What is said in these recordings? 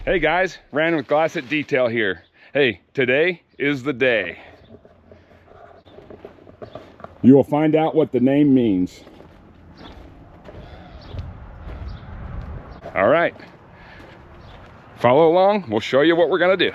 Hey guys, Ryan with Glassett Detail here. Hey, today is the day. You will find out what the name means. All right, follow along. We'll show you what we're gonna do.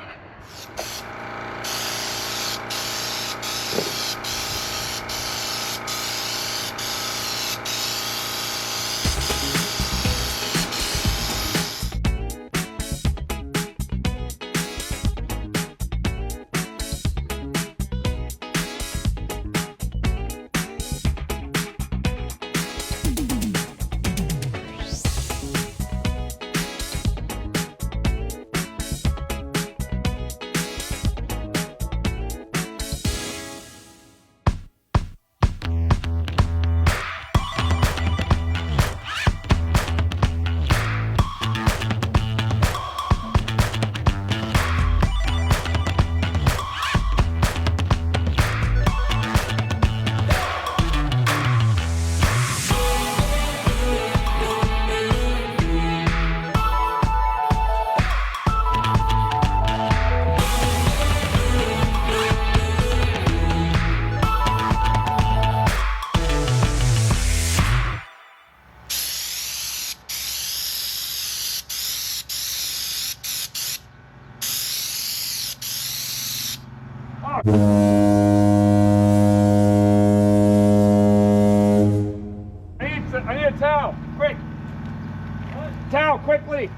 I need a towel, quick! What? Towel, quickly!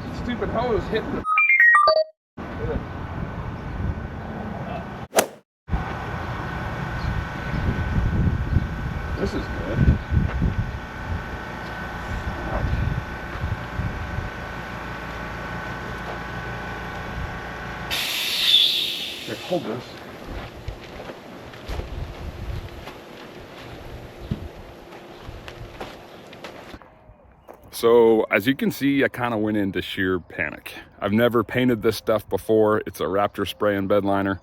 The stupid hose hit the... This is good. Here, hold this. So as you can see, I kind of went into sheer panic. I've never painted this stuff before. It's a Raptor spray and bed liner.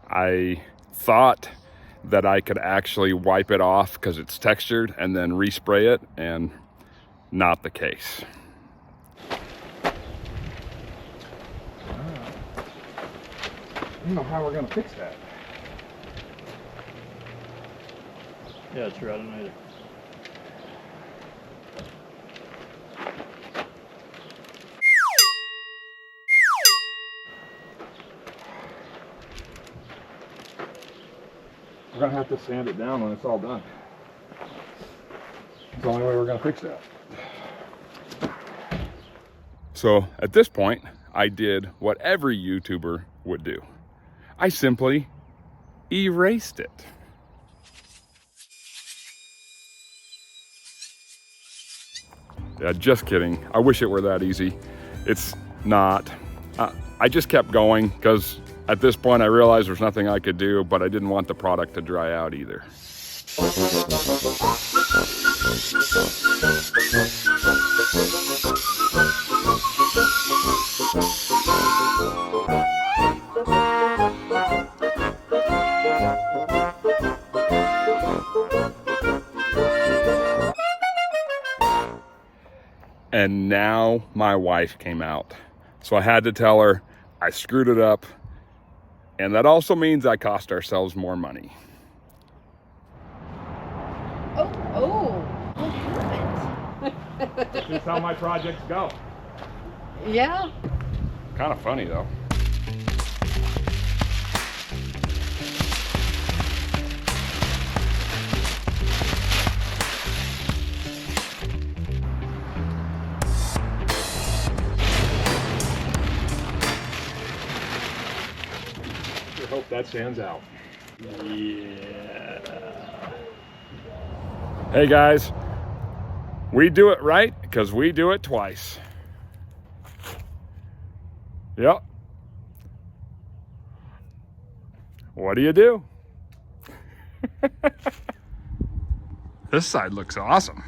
I thought that I could actually wipe it off because it's textured and then respray it, and not the case. I don't know how we're gonna fix that. Yeah, true, I don't know either. We're gonna have to sand it down when it's all done. It's the only way we're gonna fix that. So at this point, I did what every YouTuber would do. I simply erased it. Yeah, just kidding. I wish it were that easy. It's not. I just kept going because at this point I realized there's nothing I could do, but I didn't want the product to dry out either. And now my wife came out. So I had to tell her I screwed it up. And that also means I cost ourselves more money. Well, perfect. That's just how my projects go. Yeah. Kind of funny though. Hope that stands out. Yeah. Hey guys, we do it right because we do it twice. Yep. What do you do? This side looks awesome.